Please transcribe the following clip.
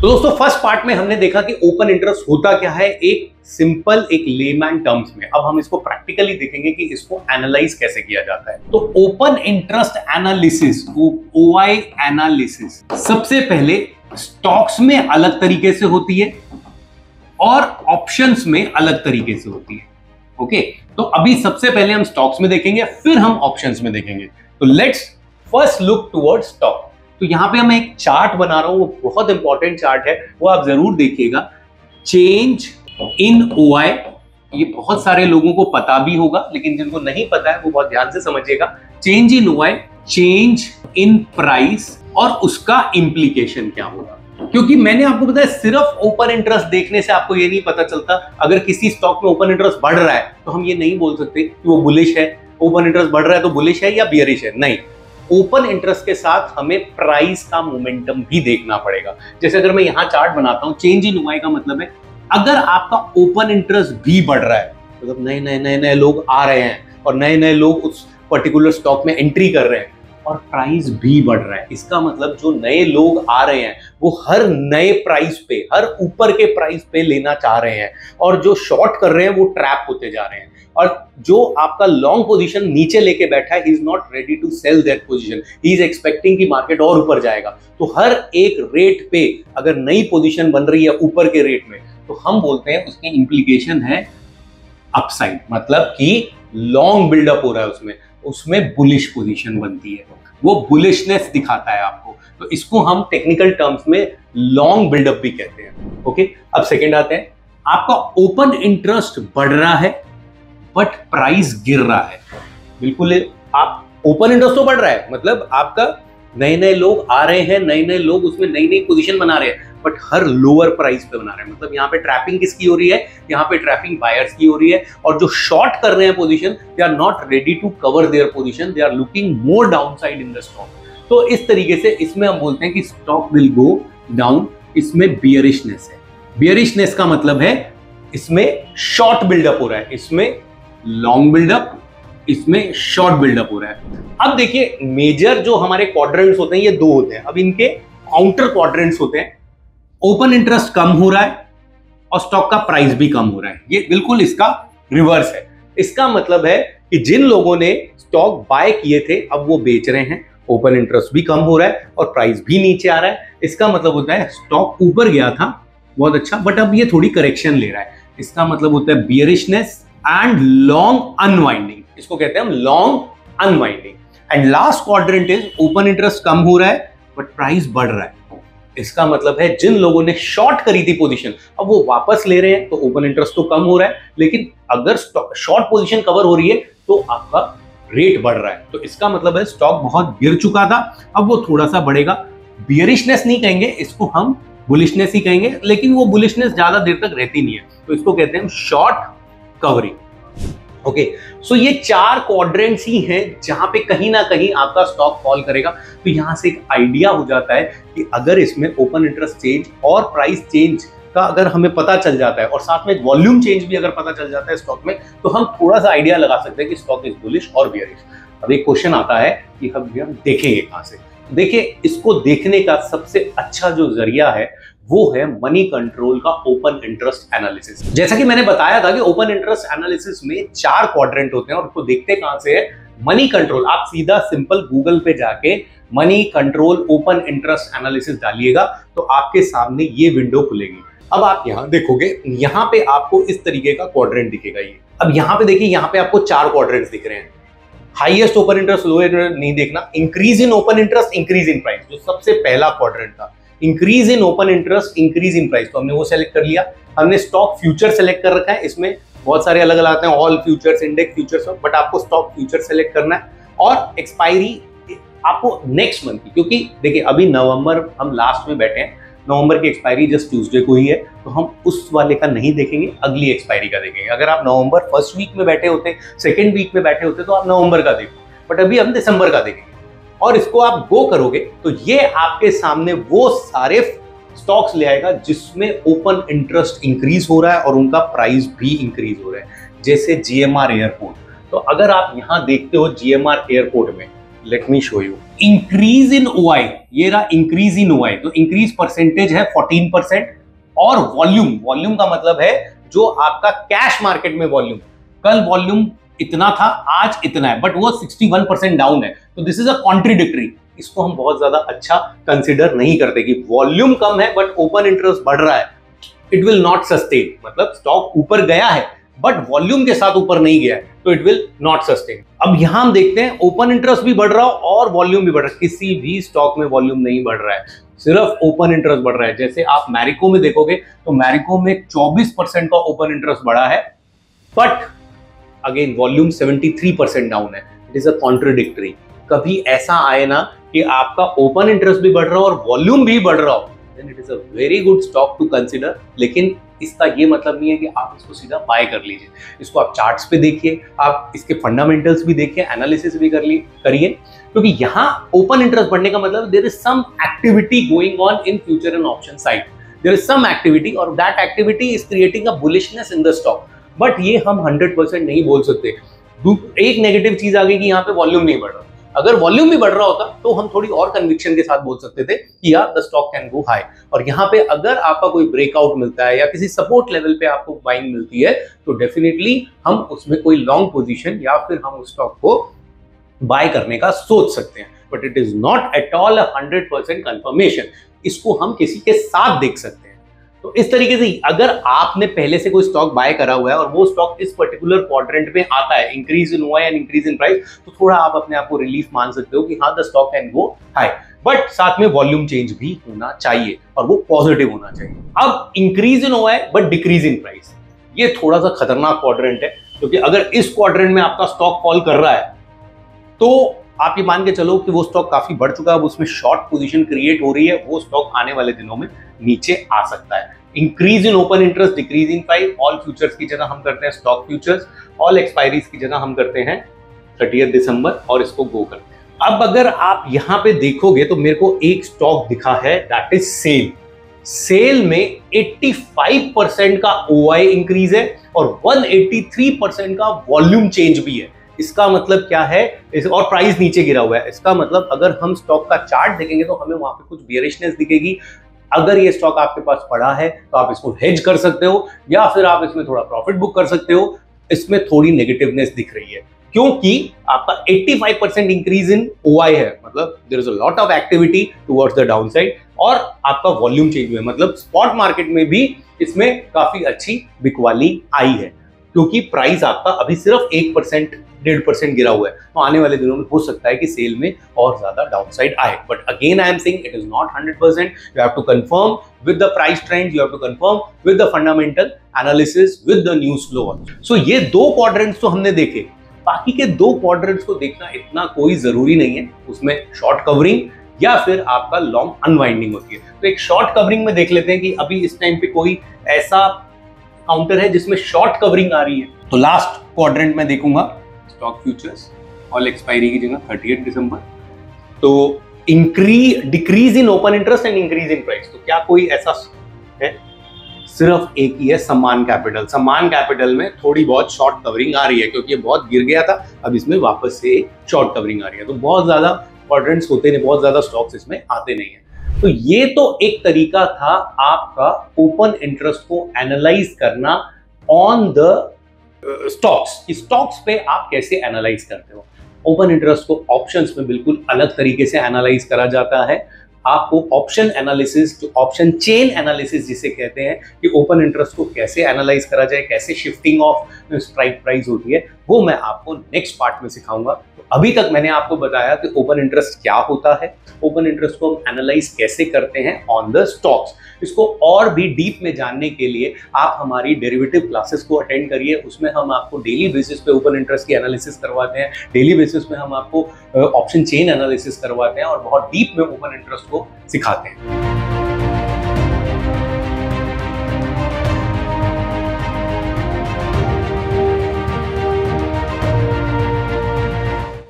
तो दोस्तों first part में हमने देखा कि ओपन इंटरेस्ट होता क्या है, एक सिंपल एक लेमैन टर्म्स में। अब हम इसको प्रैक्टिकली देखेंगे कि इसको एनालाइज कैसे किया जाता है। तो open interest analysis, OI analysis, सबसे पहले स्टॉक्स में अलग तरीके से होती है और ऑप्शंस में अलग तरीके से होती है। ओके, तो अभी सबसे पहले हम स्टॉक्स में देखेंगे, फिर हम ऑप्शंस में देखेंगे। तो let's first look towards stock. तो यहां पे मैं एक चार्ट बना रहा हूं, वो बहुत इंपॉर्टेंट चार्ट है, वो आप जरूर देखिएगा। चेंज इन ओआई, ये बहुत सारे लोगों को पता भी होगा, लेकिन जिनको नहीं पता है वो बहुत ध्यान से समझिएगा। Change in OI, change in price और उसका इंप्लीकेशन क्या होगा। क्योंकि मैंने आपको बताया सिर्फ ओपन इंटरेस्ट देखने से आपको ये नहीं पता चलता। अगर किसी स्टॉक में ओपन इंटरेस्ट बढ़ रहा है तो हम ये नहीं बोल सकते कि वो बुलिश है। ओपन इंटरेस्ट बढ़ रहा है तो बुलिश है या बियरिश है, नहीं। ओपन इंटरेस्ट के साथ हमें प्राइस का मोमेंटम भी देखना पड़ेगा। जैसे अगर मैं यहां चार्ट बनाता हूं, चेंज इन ओआई का मतलब है अगर आपका ओपन इंटरेस्ट भी बढ़ रहा है, मतलब नए लोग आ रहे हैं और नए लोग उस पर्टिकुलर स्टॉक में एंट्री कर रहे हैं और प्राइस भी बढ़ रहा है, इसका मतलब जो नए लोग आ रहे हैं वो हर नए प्राइस पे, हर ऊपर के प्राइस पे लेना चाह रहे हैं, और जो शॉर्ट कर रहे हैं वो ट्रैप होते जा रहे हैं। और जो आपका लॉन्ग पोजीशन नीचे लेके बैठा है, he is not ready to sell that position, he is expecting कि मार्केट और ऊपर जाएगा। तो हर एक रेट पे अगर नई पोजीशन बन रही है ऊपर के रेट में, तो हम बोलते हैं उसकी इंप्लीकेशन है अपसाइड, मतलब कि लॉन्ग बिल्डअप हो रहा है, उसमें बुलिश पोजीशन बनती है, वो बुलिशनेस दिखाता है आपको। तो इसको हम टेक्निकल टर्म्स में लॉन्ग बिल्डअप भी कहते हैं। ओके, अब सेकंड आते हैं, आपका ओपन इंटरेस्ट बढ़ रहा है बट प्राइस गिर रहा है। बिल्कुल, आप ओपन इंटरेस्ट तो बढ़ रहा है, मतलब आपका नए लोग आ रहे हैं, नए लोग उसमें नई पोजीशन बना रहे हैं, बट हर लोअर प्राइस पे बना रहे हैं। मतलब यहाँ पे ट्रैपिंग किसकी हो रही है, यहाँ पे ट्रैपिंग बायर्स की हो रही है, और जो शॉर्ट कर रहे हैं position, they are not ready to cover their position, they are looking more downside in the stock. तो इस तरीके से इसमें हम बोलते हैं कि स्टॉक विल गो डाउन, इसमें बियरिशनेस है। बियरिशनेस का मतलब है इसमें शॉर्ट बिल्डअप हो रहा है, इसमें लॉन्ग बिल्डअप, इसमें शॉर्ट बिल्डअप हो रहा है। अब देखिए, मेजर जो हमारे क्वाड्रेंट्स होते हैं ये दो होते हैं, अब इनके काउंटर क्वाड्रेंट्स होते हैं। ओपन इंटरेस्ट कम हो रहा है और स्टॉक का प्राइस भी कम हो रहा है, ये बिल्कुल इसका रिवर्स है। इसका मतलब है कि जिन लोगों ने स्टॉक बाय किए थे अब वो बेच रहे हैं, ओपन इंटरेस्ट भी कम हो रहा है और प्राइस भी नीचे आ रहा है। इसका मतलब होता है स्टॉक ऊपर गया था बहुत अच्छा, बट अब ये थोड़ी करेक्शन ले रहा है। इसका मतलब होता है बियरिशनेस एंड लॉन्ग अनवाइंडिंग, इसको कहते हैं हम long unwinding. And last quadrant is open interest कम हो रहा है बट प्राइस बढ़ रहा है। इसका मतलब है जिन लोगों ने शॉर्ट करी थी पोजीशन अब वो वापस ले रहे हैं, तो ओपन इंटरेस्ट तो कम हो रहा है, लेकिन अगर शॉर्ट पोजीशन कवर हो रही है तो आपका रेट बढ़ रहा है। तो इसका मतलब है स्टॉक बहुत गिर चुका था, अब वो थोड़ा सा बढ़ेगा। बियरिशनेस नहीं कहेंगे, इसको हम बुलिशनेस ही कहेंगे, लेकिन वो बुलिशनेस ज्यादा देर तक रहती नहीं है, तो इसको कहते हैं शॉर्ट कवरिंग। ओके, सो ये चार क्वाड्रेंट्स ही हैं जहां पे कहीं ना कहीं आपका स्टॉक फॉल करेगा। तो यहां से एक आइडिया हो जाता है कि अगर इसमें ओपन इंटरेस्ट चेंज और प्राइस चेंज का अगर हमें पता चल जाता है और साथ में वॉल्यूम चेंज भी अगर पता चल जाता है स्टॉक में, तो हम थोड़ा सा आइडिया लगा सकते हैं कि स्टॉक इज बुलिश और बियरिश। अब एक क्वेश्चन आता है कि हम देखेंगे कहां से। देखिए, इसको देखने का सबसे अच्छा जो जरिया है वो है मनी कंट्रोल का ओपन इंटरेस्ट एनालिसिस। जैसा कि मैंने बताया था कि ओपन इंटरेस्ट एनालिसिस में चार क्वाड्रेंट होते हैं, और उसको देखते कहां से है, मनी कंट्रोल। आप सीधा सिंपल गूगल पे जाके money control open interest analysis डालिएगा तो आपके सामने ये विंडो खुलेगी। अब आप यहां देखोगे, यहां पे आपको इस तरीके का क्वाड्रेंट दिखेगा ये। अब यहां पे देखिए, यहां पे आपको चार क्वाड्रेंट्स दिख रहे हैं। हाईएस्ट ओपन इंटरेस्ट, लोएस्ट नहीं देखना, increase in open interest, increase in price, जो सबसे पहला क्वाड्रेंट था। Increase in open interest, increase in price, तो हमने वो सेलेक्ट कर लिया। हमने स्टॉक फ्यूचर सेलेक्ट कर रखा है, इसमें बहुत सारे अलग अलग आते हैं, all futures, index futures, but आपको स्टॉक फ्यूचर सेलेक्ट करना है। और एक्सपायरी आपको नेक्स्ट मंथ की, क्योंकि देखिए अभी नवंबर हम लास्ट में बैठे हैं, नवंबर की एक्सपायरी जस्ट ट्यूसडे को ही है, तो हम उस वाले का नहीं देखेंगे, अगली एक्सपायरी का देखेंगे। अगर आप नवंबर फर्स्ट वीक में बैठे होते, सेकेंड वीक में बैठे होते, तो आप नवंबर का देखो, बट अभी हम दिसंबर का देखेंगे। और इसको आप गो करोगे तो ये आपके सामने वो सारे स्टॉक्स ले आएगा जिसमें ओपन इंटरेस्ट इंक्रीज हो रहा है और उनका प्राइस भी इंक्रीज हो रहा है, जैसे जीएमआर एयरपोर्ट। तो अगर आप यहां देखते हो जीएमआर एयरपोर्ट में let me show you increase in OI, ये रहा इंक्रीज इन ओआई, तो इंक्रीज परसेंटेज है 14%। और वॉल्यूम का मतलब है जो आपका कैश मार्केट में वॉल्यूम, कल वॉल्यूम इतना था आज इतना है, बट वो 61% डाउन है, तो दिस इज अ कॉन्ट्रिडिक्टरी। इसको हम बहुत ज्यादा अच्छा कंसिडर नहीं करते कि वॉल्यूम कम है बट ओपन इंटरेस्ट बढ़ रहा है, इट विल नॉट सस्टेन। मतलब स्टॉक ऊपर गया है बट वॉल्यूम के साथ ऊपर नहीं गया है, तो इट विल नॉट सस्टेन। अब यहां हम देखते हैं ओपन इंटरेस्ट भी बढ़ रहा है और वॉल्यूम भी बढ़ रहा है, किसी भी स्टॉक में वॉल्यूम नहीं बढ़ रहा है, सिर्फ ओपन इंटरेस्ट बढ़ रहा है। जैसे आप मैरिको में देखोगे तो मैरिको में 24% का ओपन इंटरेस्ट बढ़ा है, बट अगेन वॉल्यूम 73% डाउन है। It is a contradictory. कभी ऐसा आए ना कि आपका ओपन इंटरेस्ट भी बढ़ रहा हो और वॉल्यूम भी बढ़ रहा हो, then it is a very good stock to consider. लेकिन इसका ये मतलब नहीं है कि आप इसको सीधा बाय कर लीजिए, इसको आप चार्ट्स पे देखिए, आप इसके फंडामेंटल्स भी देखिए, एनालिसिस भी करिए, क्योंकि यहाँ ओपन इंटरेस्ट बढ़ने का मतलब there is some activity going on in future and option side, there is some activity और that activity is creating a bullishness in the stock. But ये हम 100% नहीं बोल सकते। एक नेगेटिव चीज आ गई कि यहाँ पे वॉल्यूम नहीं बढ़ रहा। अगर वॉल्यूम भी बढ़ रहा होता तो हम थोड़ी और कन्विक्शन के साथ बोल सकते थे कि यार the stock can go high. और यहाँ पे अगर आपका कोई ब्रेकआउट मिलता है या किसी सपोर्ट लेवल पे आपको बाइंग मिलती है तो डेफिनेटली हम उसमें कोई लॉन्ग पोजीशन या फिर हम उस स्टॉक को बाय करने का सोच सकते हैं। But it is not at all 100% confirmation. इसको हम किसी के साथ देख सकते हैं। तो इस तरीके से अगर आपने पहले से कोई स्टॉक बाय करा हुआ है और वो स्टॉक इस पर्टिकुलर क्वाड्रेंट में आता है, increase in OI and increase in price, तो थोड़ा आप अपने आप को रिलीफ मान सकते हो कि हाँ the stock can go high, but साथ में वॉल्यूम चेंज भी होना चाहिए और वो पॉजिटिव होना चाहिए। अब increase in OI but decrease in price, ये थोड़ा सा खतरनाक क्वाड्रेंट है, क्योंकि अगर इस क्वाड्रेंट में आपका स्टॉक फॉल कर रहा है तो आप ये मान के चलो कि वो स्टॉक काफी बढ़ चुका है, अब उसमें शॉर्ट पोजीशन क्रिएट हो रही है, वो स्टॉक आने वाले दिनों में नीचे आ सकता है। Increase in open interest, decrease in price, all futures की जगह हम करते हैं स्टॉक फ्यूचर्स, ऑल एक्सपायरीज की जगह हम करते हैं 30 दिसंबर और इसको गो करते हैं। अब अगर आप यहां पे देखोगे तो मेरे को एक स्टॉक दिखा है, दैट इज सेल। सेल में 85% का ओआई इंक्रीज है और 183% का वॉल्यूम चेंज भी है। इसका मतलब क्या है, और प्राइस नीचे गिरा हुआ है। इसका मतलब अगर हम स्टॉक का चार्ट देखेंगे तो हमें वहां पे कुछ बियरिशनेस दिखेगी। अगर ये स्टॉक आपके पास पड़ा है तो आप इसको हेज कर सकते हो या फिर आप इसमें थोड़ा प्रॉफिट बुक कर सकते हो। इसमें थोड़ी नेगेटिवनेस दिख रही है क्योंकि आपका 85% इंक्रीज इन ओआई है, मतलब there is a lot of activity towards the down side, और आपका वॉल्यूम चेंज हुआ है, मतलब स्पॉट मार्केट में भी इसमें काफी अच्छी बिकवाली आई है, क्योंकि प्राइस आपका अभी सिर्फ 1% 1.5% गिरा हुआ है। तो आने वाले दिनों में हो सकता है कि सेल में और ज्यादा डाउनसाइड आए, but again I am saying it is not 100%। You have to confirm with the price trend, you have to confirm with the fundamental analysis, with the news flow. So ये दो quadrants तो हमने देखे, बाकी के दो quadrants को देखना इतना कोई जरूरी नहीं है। उसमें शॉर्ट कवरिंग या फिर आपका लॉन्ग अनवाइंडिंग होती है। तो एक शॉर्ट कवरिंग में देख लेते हैं कि अभी इस टाइम पे कोई ऐसा काउंटर है जिसमें शॉर्ट कवरिंग आ रही है। तो लास्ट क्वाड्रेंट में देखूंगा स्टॉक फ्यूचर्स, ऑल एक्सपायरी की जगह 30 दिसंबर। तो decrease in open interest and increase in price, तो क्या कोई ऐसा है? सिर्फ एक ही है, सम्मान कैपिटल। सम्मान कैपिटल में थोड़ी बहुत शॉर्ट कवरिंग आ रही है क्योंकि ये बहुत गिर गया था, अब इसमें वापस से शॉर्ट कवरिंग आ रही है। तो बहुत ज्यादा क्वाड्रेंट्स होते नहीं, बहुत ज्यादा स्टॉक्स इसमें आते नहीं है। तो ये तो एक तरीका था आपका ओपन इंटरेस्ट को एनालाइज करना ऑन द स्टॉक्स पे आप कैसे एनालाइज करते हो। ओपन इंटरेस्ट को ऑप्शंस में बिल्कुल अलग तरीके से एनालाइज करा जाता है। आपको ऑप्शन एनालिसिस, जो ऑप्शन चेन एनालिसिस जिसे कहते हैं, कि ओपन इंटरेस्ट को कैसे एनालाइज करा जाए, कैसे शिफ्टिंग ऑफ स्ट्राइक प्राइस होती है, वो मैं आपको नेक्स्ट पार्ट में सिखाऊंगा। तो अभी तक मैंने आपको बताया कि ओपन इंटरेस्ट क्या होता है, ओपन इंटरेस्ट को हम एनालाइज कैसे करते हैं ऑन द स्टॉक्स। इसको और भी डीप में जानने के लिए आप हमारी डेरिवेटिव क्लासेस को अटेंड करिए। उसमें हम आपको डेली बेसिस पे ओपन इंटरेस्ट की एनालिसिस करवाते हैं, डेली बेसिस पे हम आपको ऑप्शन चेन एनालिसिस करवाते हैं और बहुत डीप में ओपन इंटरेस्ट को सिखाते हैं।